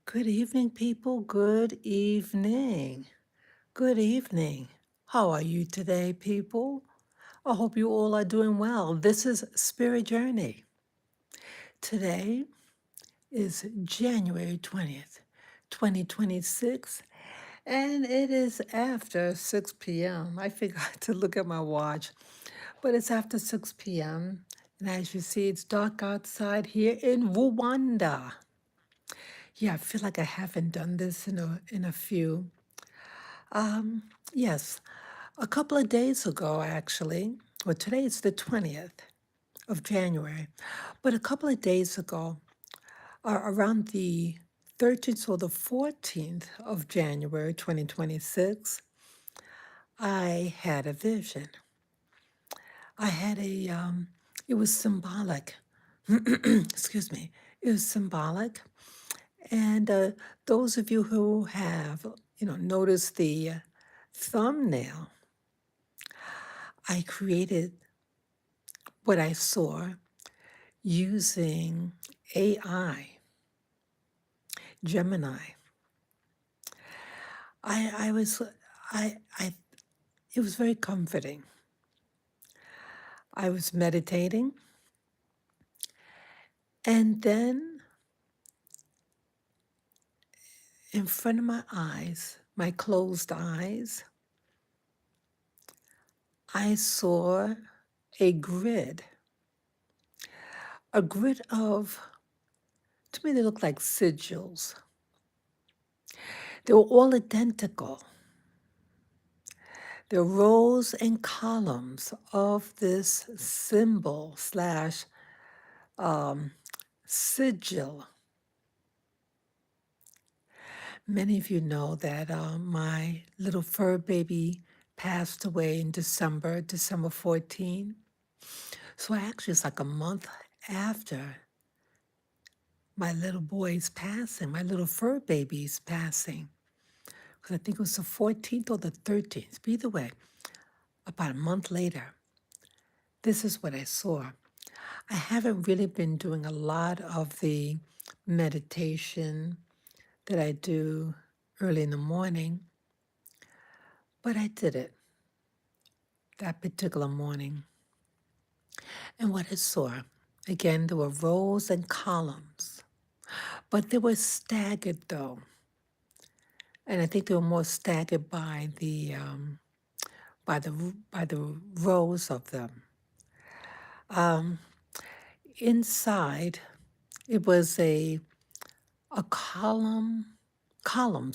Good evening, people. Good evening. Good evening. How are you today, people? I hope you all are doing well. This is Spirit Journey. Today is January 20th, 2026, and it is after 6 p.m. I forgot to look at my watch, but it's after 6 p.m. And as you see, it's dark outside here in Rwanda. Yeah, I feel like I haven't done this in a few. Yes, a couple of days ago, actually. Well, today is the 20th of January, but a couple of days ago, around the 13th or the 14th of January 2026, I had a vision. I had it was symbolic. Excuse me. It was symbolic. And those of you who have, noticed the thumbnail, I created what I saw using AI, Gemini. I was, I, it was very comforting. I was meditating, and then in front of my eyes, my closed eyes, I saw a grid of, to me, they look like sigils. They were all identical. The rows and columns of this symbol slash sigil. Many of you know that my little fur baby passed away in December 14. So actually it's like a month after my little boy's passing, my little fur baby's passing. Because I think it was the 14th or the 13th. But either way, about a month later, this is what I saw. I haven't really been doing a lot of the meditation that I do early in the morning, but I did it that particular morning. And what I saw, again, there were rows and columns, but they were staggered though. And I think they were more staggered by the rows of them. Inside, it was a columns,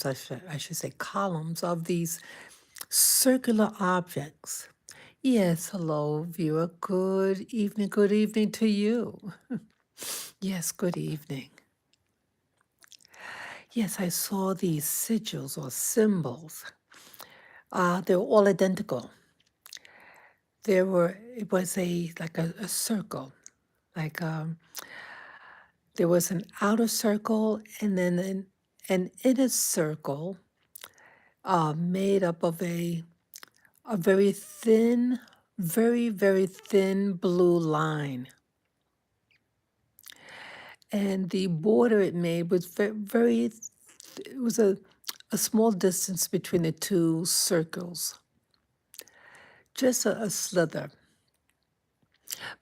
I should say, columns of these circular objects. Yes, hello, viewer. Good evening to you. Yes, good evening. Yes, I saw these sigils or symbols. They were all identical. It was like a circle, like there was an outer circle and then an inner circle made up of a very thin, very thin blue line. And the border it made was it was a small distance between the two circles, just a slither.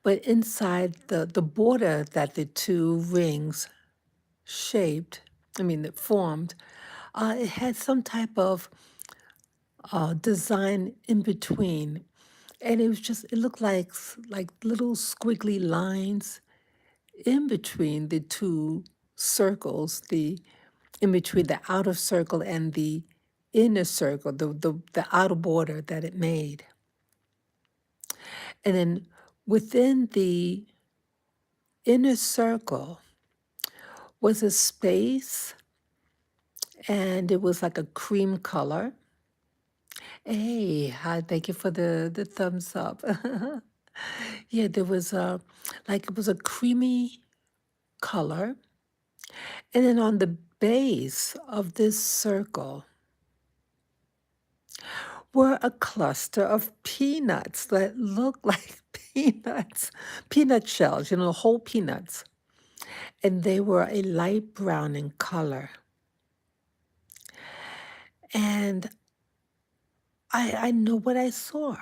But inside the border that the two rings that formed, it had some type of design in between. And it looked like little squiggly lines in between the two circles, in between the outer circle and the inner circle, the outer border that it made. And then within the inner circle was a space, and it was like a cream color. Hey, hi, thank you for the thumbs up. Yeah, there was it was a creamy color. And then on the base of this circle were a cluster of peanuts that looked like peanuts, peanut shells, whole peanuts. And they were a light brown in color. And I know what I saw.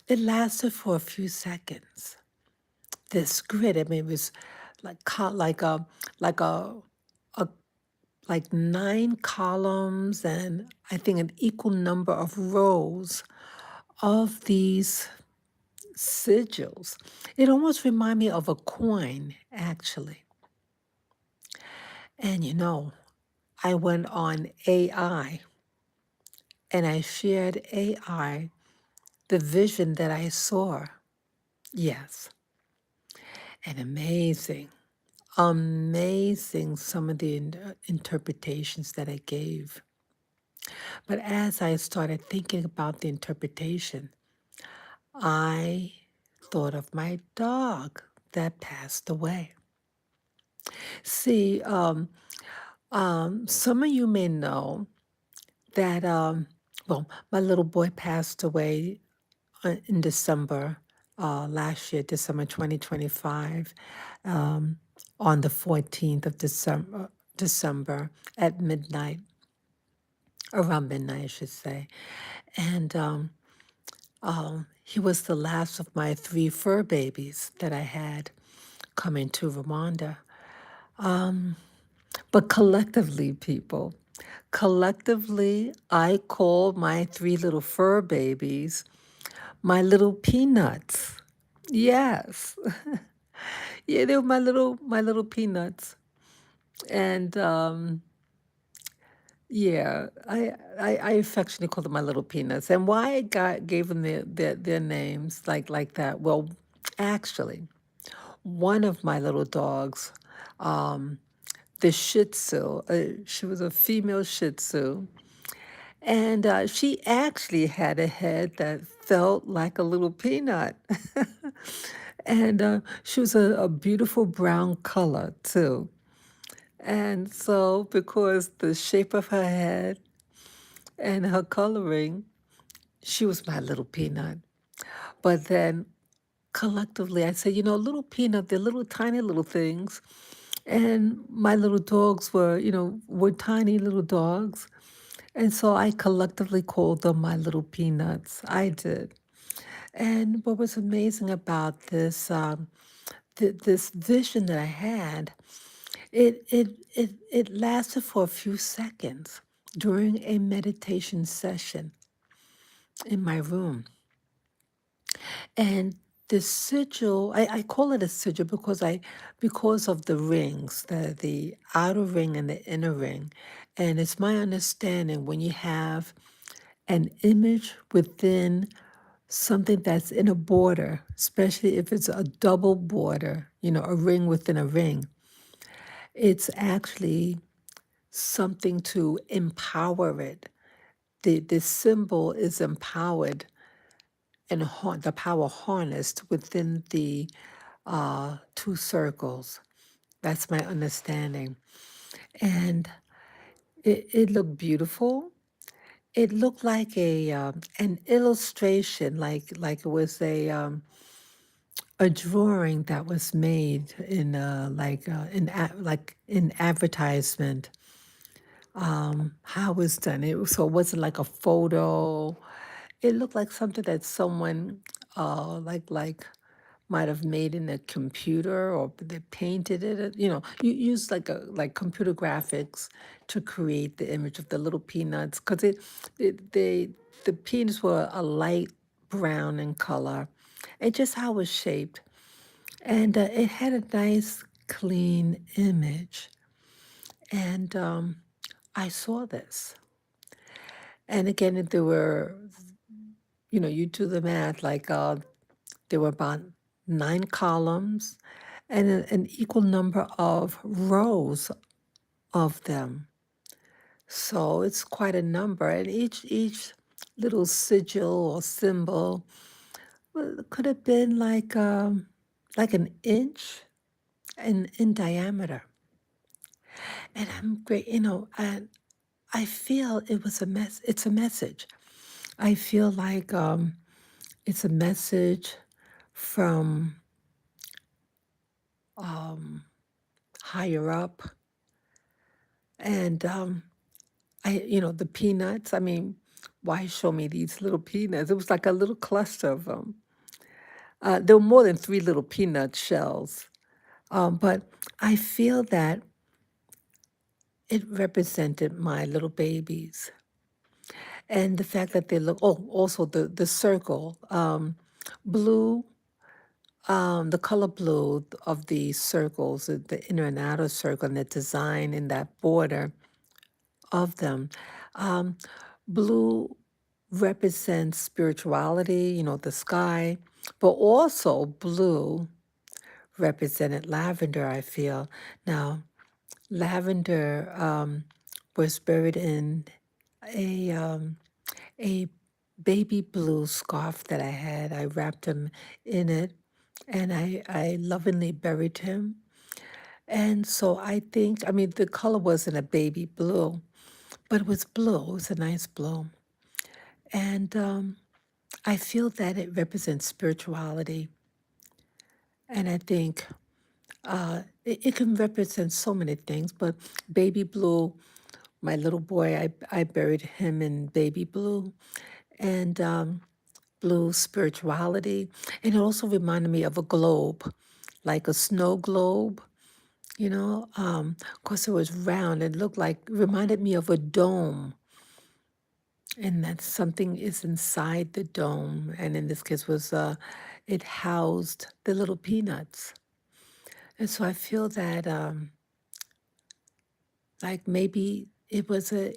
It lasted for a few seconds. This grid, I mean, it was like a like 9 columns and I think an equal number of rows of these sigils. It almost reminded me of a coin, actually. And I went on AI and I shared AI the vision that I saw. Yes, and amazing some of the interpretations that I gave. But as I started thinking about the interpretation, I thought of my dog that passed away. See, some of you may know that, well, my little boy passed away in December last year, December 2025, on the 14th of December at midnight, around midnight, I should say. And he was the last of my 3 fur babies that I had coming to Rwanda. But collectively, people, collectively, I call my 3 little fur babies my little peanuts. Yes. Yeah, they were my little peanuts. And yeah, I affectionately call them my little peanuts. And why I gave them their names like that? Well, actually, one of my little dogs, the Shih Tzu, she was a female Shih Tzu, and she actually had a head that felt like a little peanut. And she was a beautiful brown color, too. And so, because the shape of her head and her coloring, she was my little peanut. But then collectively, I said, little peanut, they're little tiny little things. And my little dogs were tiny little dogs. And so I collectively called them my little peanuts. I did. And what was amazing about this vision that I had, it lasted for a few seconds during a meditation session in my room. And the sigil, I call it a sigil because of the rings, the outer ring and the inner ring. And it's my understanding when you have an image within something that's in a border, especially if it's a double border, a ring within a ring, it's actually something to empower it. The symbol is empowered and the power harnessed within the 2 circles. That's my understanding. And it looked beautiful. It looked like an illustration, like it was a drawing that was made in like in advertisement. How it was done. So it wasn't like a photo. It looked like something that someone like might have made in a computer or they painted it. You use like computer graphics to create the image of the little peanuts because the peanuts were a light brown in color, and just how it was shaped, and it had a nice clean image, and I saw this, and again there were you do the math like there were about 9 columns and an equal number of rows of them. So it's quite a number, and each little sigil or symbol could have been like an inch in diameter. And I'm great, and I feel it was it's a message. I feel like it's a message from higher up. And the peanuts. I mean, why show me these little peanuts? It was like a little cluster of them. There were more than three little peanut shells. But I feel that it represented my little babies. And the fact that they look, oh, also the circle, blue, the color blue of the circles, the inner and outer circle, and the design in that border of them. Um, Blue represents spirituality, the sky, but also blue represented lavender, I feel. Now, lavender was buried in a a baby blue scarf that I had. I wrapped him in it, and I lovingly buried him. And so I think, I mean, the color wasn't a baby blue, but it was blue. It was a nice blue. And I feel that it represents spirituality. And I think it can represent so many things, but baby blue, my little boy, I buried him in baby blue. And blue spirituality. And it also reminded me of a globe, like a snow globe, of course it was round. It looked like, reminded me of a dome. And that something is inside the dome. And in this case it housed the little peanuts. And so I feel that like maybe it was a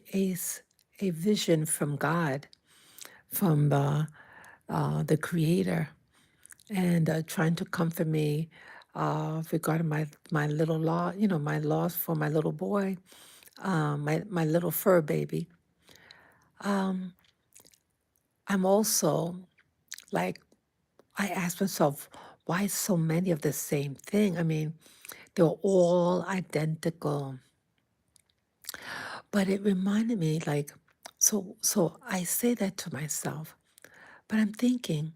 vision from God, from the Creator, and trying to comfort me regarding my little my loss for my little boy, my little fur baby. I'm also like, I asked myself, why so many of the same thing? I mean, they're all identical. But it reminded me, like, so I say that to myself, but I'm thinking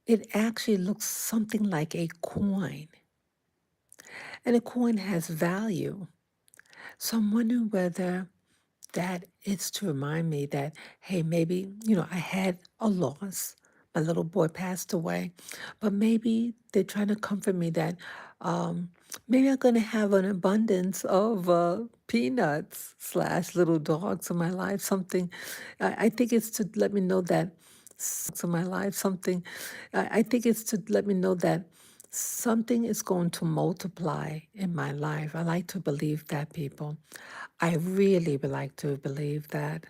it actually looks something like a coin, and a coin has value. So I'm wondering whether that it's to remind me that, hey, maybe, I had a loss. My little boy passed away, but maybe they're trying to comfort me that um, maybe I'm going to have an abundance of peanuts slash little dogs in my life. Something, I think it's to let me know that in my life, something, I think it's to let me know that something is going to multiply in my life. I like to believe that, people. I really would like to believe that.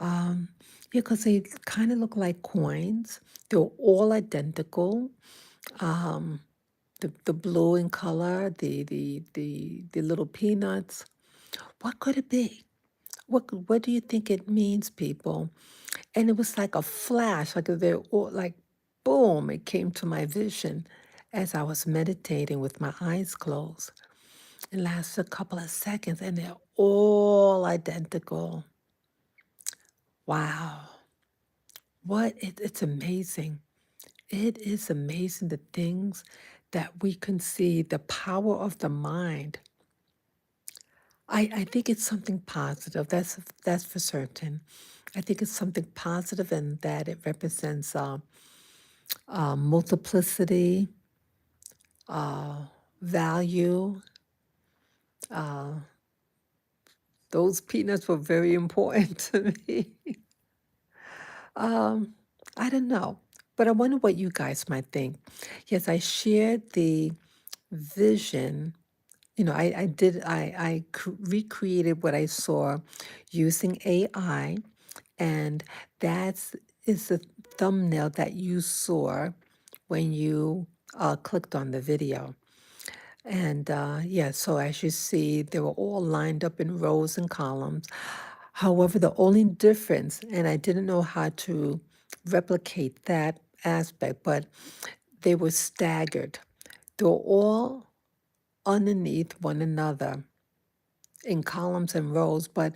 Yeah, because they kind of look like coins. They're all identical. The blue in color, the little peanuts. What could it be? What do you think it means, people? And it was like a flash, like they're all like boom, it came to my vision as I was meditating with my eyes closed. It lasted a couple of seconds and they're all identical. Wow. It's amazing. It is amazing the things that we can see, the power of the mind. I think it's something positive. That's for certain. I think it's something positive in that it represents multiplicity, value. Those peanuts were very important to me. I don't know, but I wonder what you guys might think. Yes, I shared the vision. I recreated what I saw using AI, and is the thumbnail that you saw when you clicked on the video. And yeah, so as you see, they were all lined up in rows and columns. However, the only difference, and I didn't know how to replicate that aspect, but they were staggered. They were all underneath one another in columns and rows, but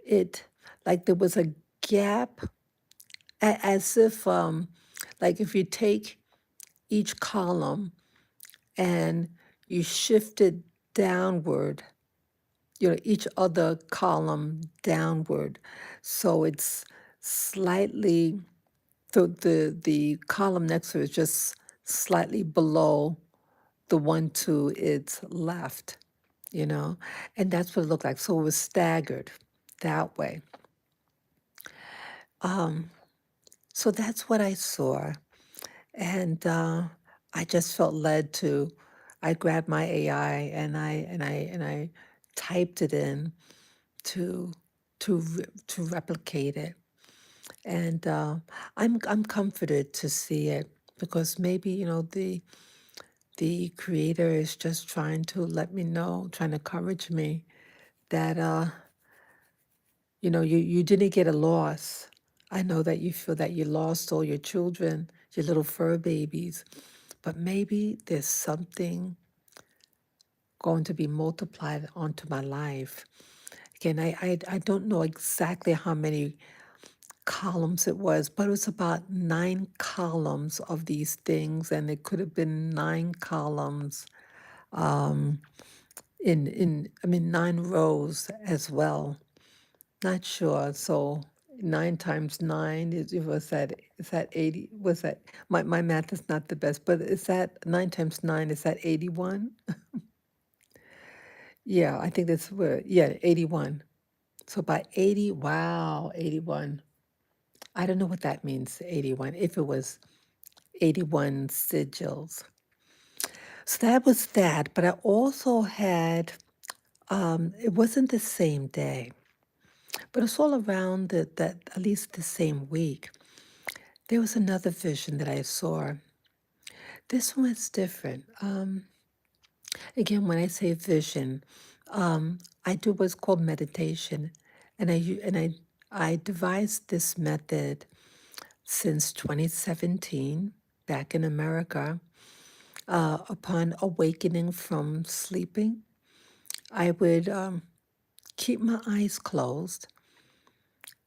it, like there was a gap, as if, like if you take each column and you shift it downward, each other column downward. So it's slightly, the column next to it is just slightly below the one to its left, and that's what it looked like. So it was staggered that way. So that's what I saw. And I just felt led to, I grabbed my AI and I typed it in to to replicate it. And I'm comforted to see it because maybe the creator is just trying to let me know, trying to encourage me that you didn't get a loss. I know that you feel that you lost all your children, your little fur babies, but maybe there's something going to be multiplied onto my life. Again, I don't know exactly how many columns it was, but it was about 9 columns of these things, and it could have been 9 columns in I mean 9 rows as well. Not sure. So 9 times 9 is that 80? Was that my math is not the best, but is that 9 times 9? Is that 81? Yeah, I think that's where, yeah, 81. So by 80, wow, 81. I don't know what that means, 81, if it was 81 sigils. So that was that. But I also had, it wasn't the same day, but it's all around that at least the same week. There was another vision that I saw. This one is different. Again, when I say vision, I do what's called meditation, and I devised this method since 2017 back in America. Upon awakening from sleeping, I would keep my eyes closed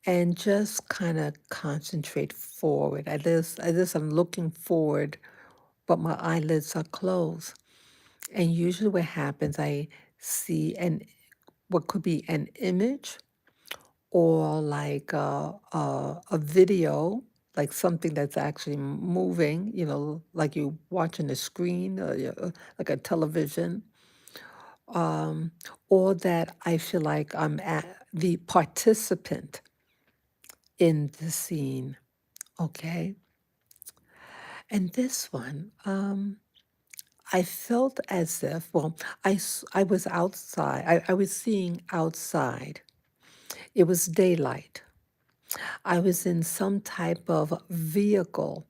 and just kind of concentrate forward. As I'm looking forward, but my eyelids are closed. And usually what happens, I see what could be an image or like a video, like something that's actually moving, like you watching a screen, like a television, or that I feel like I'm the participant in the scene. Okay. And this one, I felt as if, well, I was outside. I was seeing outside. It was daylight. I was in some type of vehicle.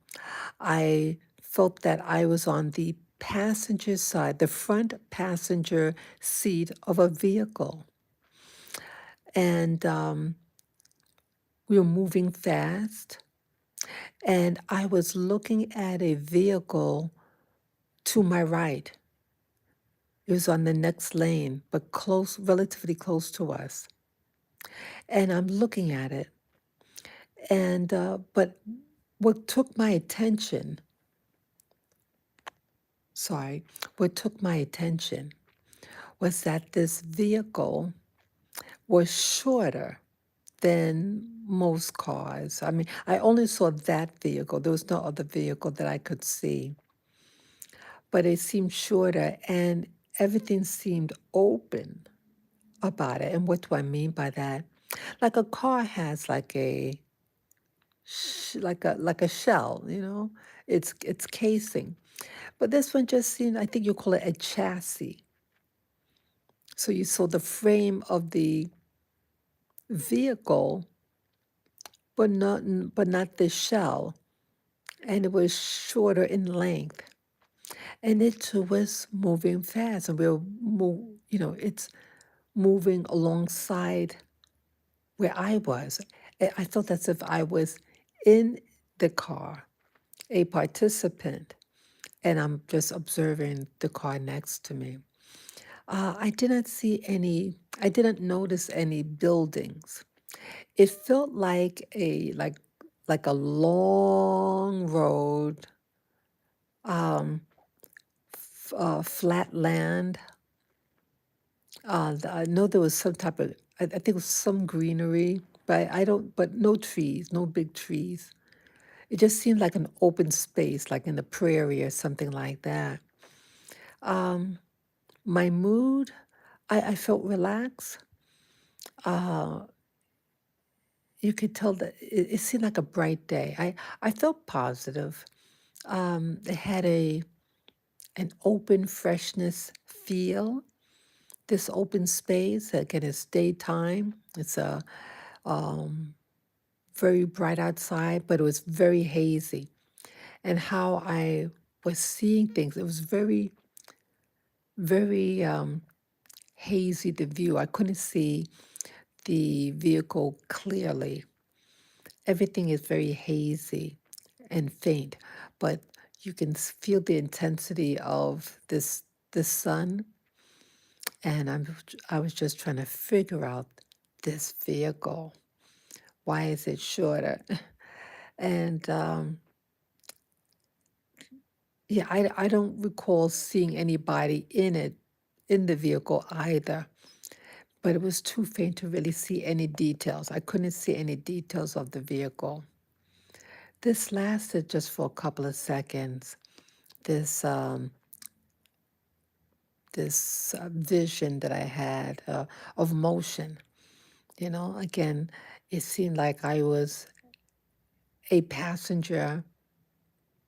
I felt that I was on the passenger side, the front passenger seat of a vehicle. And we were moving fast. And I was looking at a vehicle to my right. It was on the next lane, but close, relatively close to us. And I'm looking at it. And, but what took my attention, sorry, what took my attention was that this vehicle was shorter than most cars. I mean, I only saw that vehicle. There was no other vehicle that I could see, but it seemed shorter and everything seemed open about it. And what do I mean by that? Like a car has like a shell, its casing. But this one just seemed, I think you call it a chassis. So you saw the frame of the vehicle, but not the shell, and it was shorter in length. And it too was moving fast, and it's moving alongside where I was. I felt as if I was in the car, a participant, and I'm just observing the car next to me. I didn't notice any buildings. It felt like a long road, flat land, I know there was some type of, I think it was some greenery, but I don't, but no trees, no big trees. It just seemed like an open space, like in the prairie or something like that. Um, my mood, I felt relaxed. Uh, you could tell that it seemed like a bright day. I felt positive. It had an open freshness feel. This open space, again, it's daytime. It's a very bright outside, but it was very hazy. And how I was seeing things, it was very, very hazy, the view. I couldn't see the vehicle clearly. Everything is very hazy and faint, but you can feel the intensity of this sun. And I was just trying to figure out this vehicle. Why is it shorter? And yeah, I don't recall seeing anybody in it, in the vehicle either, but it was too faint to really see any details. I couldn't see any details of the vehicle. This lasted just for a couple of seconds. This vision that I had of motion. You know, again, it seemed like I was a passenger,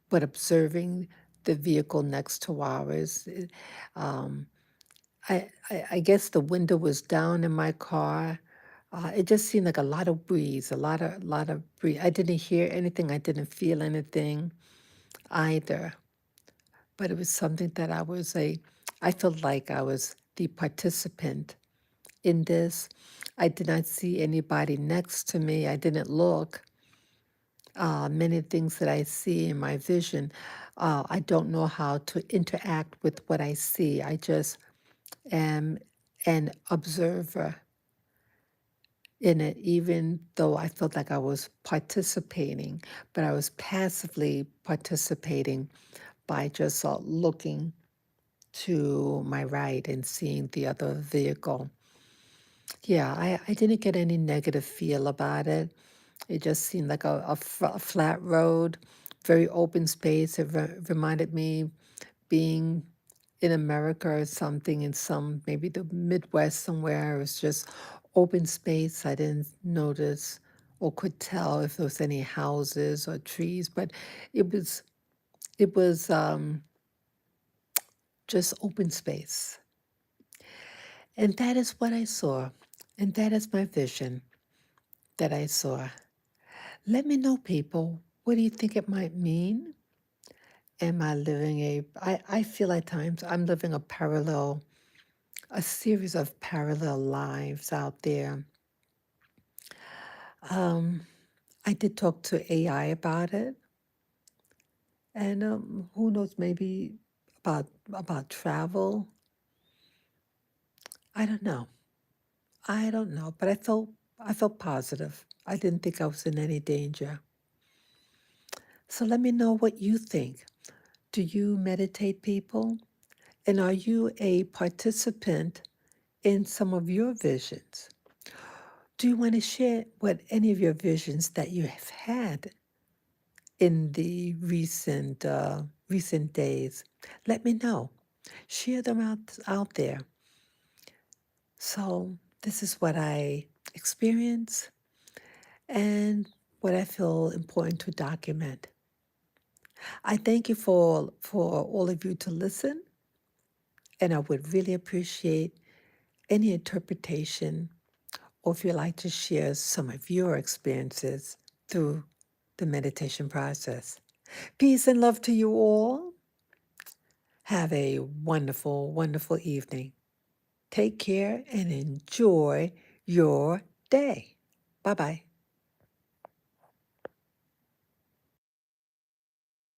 but observing the vehicle next to ours. Um, I guess the window was down in my car. It just seemed like a lot of breeze, a lot of breeze. I didn't hear anything. I didn't feel anything either. But it was something that I felt like I was the participant in this. I did not see anybody next to me. I didn't look. Many things that I see in my vision, I don't know how to interact with what I see. I just am an observer in it, even though I felt like I was participating, but I was passively participating by just looking to my right and seeing the other vehicle. Yeah, I didn't get any negative feel about it. It just seemed like a flat road, very open space. It reminded me being in America or something, in some, maybe the Midwest somewhere. It was just open space. I didn't notice or could tell if there was any houses or trees, but it was it was just open space. And that is what I saw. And that is my vision that I saw. Let me know, people. What do you think it might mean? Am I living I feel at times I'm living a series of parallel lives out there. Um, I did talk to AI about it, and who knows, maybe about travel. I don't know. I don't know, but I felt positive. I didn't think I was in any danger. So let me know what you think. Do you meditate, people? And are you a participant in some of your visions? Do you want to share what any of your visions that you have had in the recent days? Let me know. Share them out there. So this is what I experience and what I feel important to document. I thank you for all of you to listen, and I would really appreciate any interpretation or if you'd like to share some of your experiences through the meditation process. Peace and love to you all. Have a wonderful, wonderful evening. Take care and enjoy your day. Bye bye.